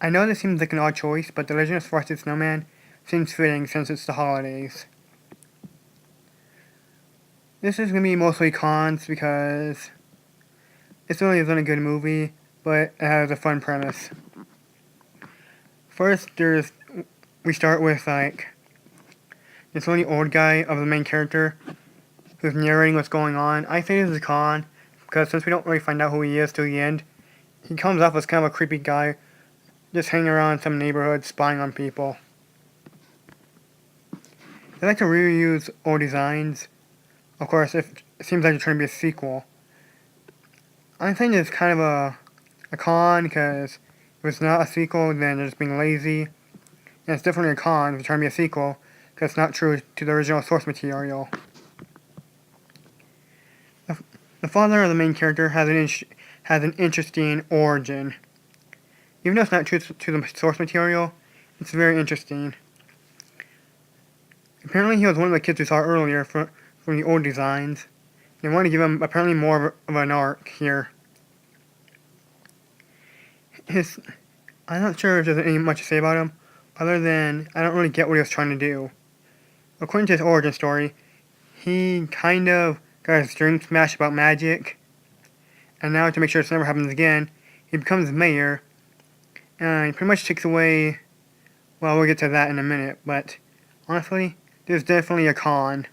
I know this seems like an odd choice, but the Legend of Frosty the Snowman seems fitting since it's the holidays. This is going to be mostly cons because it's really isn't a good movie, but it has a fun premise. First, we start with this really old guy of the main character who's narrating what's going on. I think this is a con because since we don't really find out who he is till the end, he comes off as kind of a creepy guy just hanging around some neighborhood spying on people. They like to reuse old designs. Of course, if it seems like they're trying to be a sequel. I think it's kind of a con because if it's not a sequel, then they're just being lazy. And it's definitely a con if it's trying to be a sequel because it's not true to the original source material. The father of the main character has an interesting origin. Even though it's not true to the source material, it's very interesting. Apparently he was one of the kids we saw earlier from the old designs. They want to give him apparently more of an arc here. I'm not sure if there's any much to say about him, other than I don't really get what he was trying to do. According to his origin story, he kind of got his dream smashed about magic, and now to make sure this never happens again, he becomes mayor, and he pretty much takes away, well, we'll get to that in a minute, but honestly, there's definitely a con.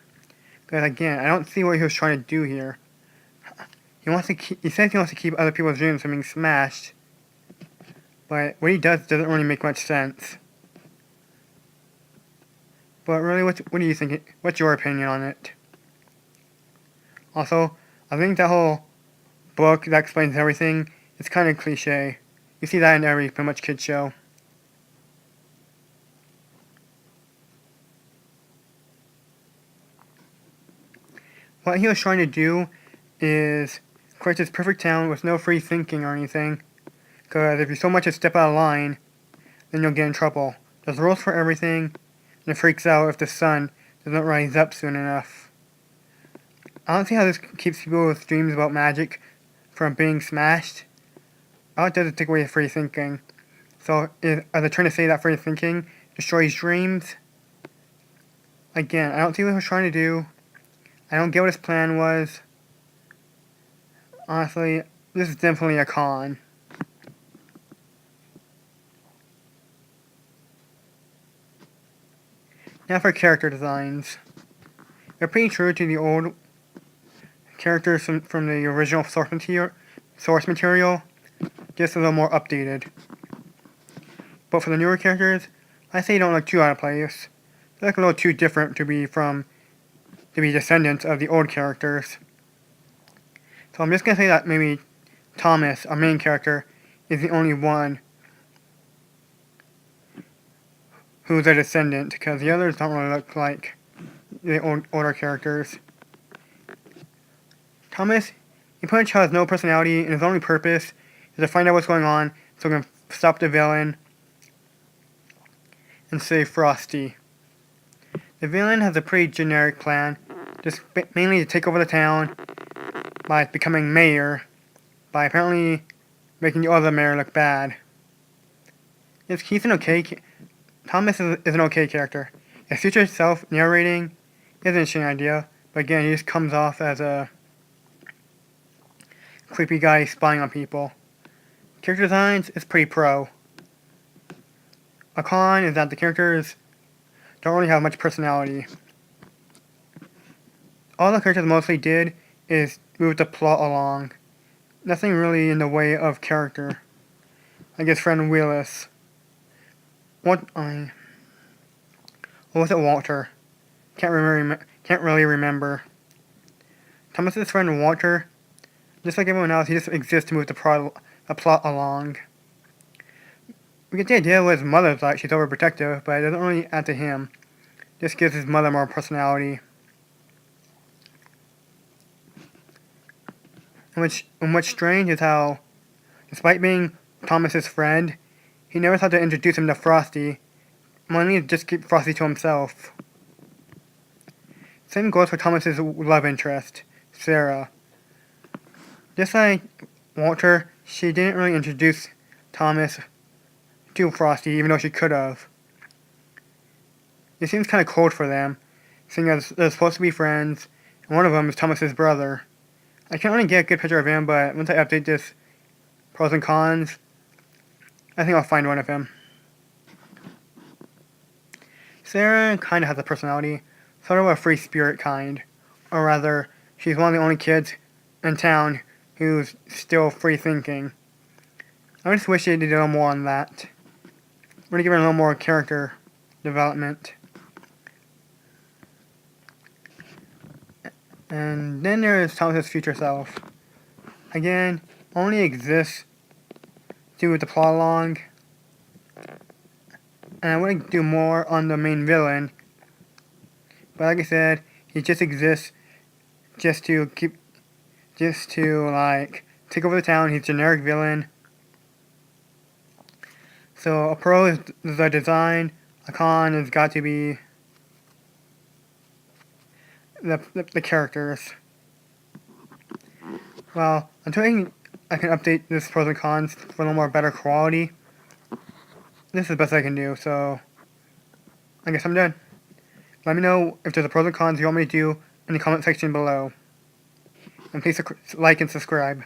Because again, I don't see what he was trying to do here. He says he wants to keep other people's dreams from being smashed, but what he does doesn't really make much sense. But really, what do you think? What's your opinion on it? Also, I think that whole book that explains everything is kind of cliche. You see that in every pretty much kid show. What he was trying to do is create this perfect town with no free thinking or anything. Because if you so much as step out of line, then you'll get in trouble. There's rules for everything, and it freaks out if the sun doesn't rise up soon enough. I don't see how this keeps people with dreams about magic from being smashed. All it does is take away free thinking. So, are they trying to say that free thinking destroys dreams? Again, I don't see what he was trying to do. I don't get what his plan was. Honestly, this is definitely a con. Now for character designs. They're pretty true to the old characters from the original source material, just a little more updated. But for the newer characters, I say they don't look too out of place. They look a little too different to be descendants of the old characters. So I'm just gonna say that maybe Thomas, our main character, is the only one who's a descendant, because the others don't really look like the older characters. Thomas, he pretty much has no personality, and his only purpose is to find out what's going on so he can stop the villain and save Frosty. The villain has a pretty generic plan, just mainly to take over the town by becoming mayor, by apparently making the other mayor look bad. He's an okay Thomas is an okay character. His future self narrating is an interesting idea, but again, he just comes off as a creepy guy spying on people. Character designs is pretty pro. A con is that the characters don't really have much personality. All the characters mostly did is move the plot along. Nothing really in the way of character. Like his friend Willis. What was it, Walter? Can't really remember. Thomas's friend Walter, just like everyone else, he just exists to move the plot along. We get the idea what his mother's like. She's overprotective, but it doesn't really add to him. Just gives his mother more personality. And what's strange is how, despite being Thomas's friend, he never thought to introduce him to Frosty. Mainly to just keep Frosty to himself. Same goes for Thomas's love interest, Sarah. Just like Walter, she didn't really introduce Thomas to Frosty, even though she could have. It seems kind of cold for them, seeing as they're supposed to be friends, and one of them is Thomas's brother. I can't really get a good picture of him, but once I update this pros and cons, I think I'll find one of him. Sarah kind of has a personality, sort of a free spirit kind. Or rather, she's one of the only kids in town who's still free thinking. I just wish they did a little more on that. I'm going to give her a little more character development. And then there's Thomas's future self. Again, only exists due to the plot along. And I want to do more on the main villain. But like I said, he just exists just to take over the town. He's a generic villain. So a pro is the design, a con has got to be the characters. Well, until I can update this pros and cons for a little more better quality, this is the best I can do, so I guess I'm done. Let me know if there's a pros and cons you want me to do in the comment section below. And please like and subscribe.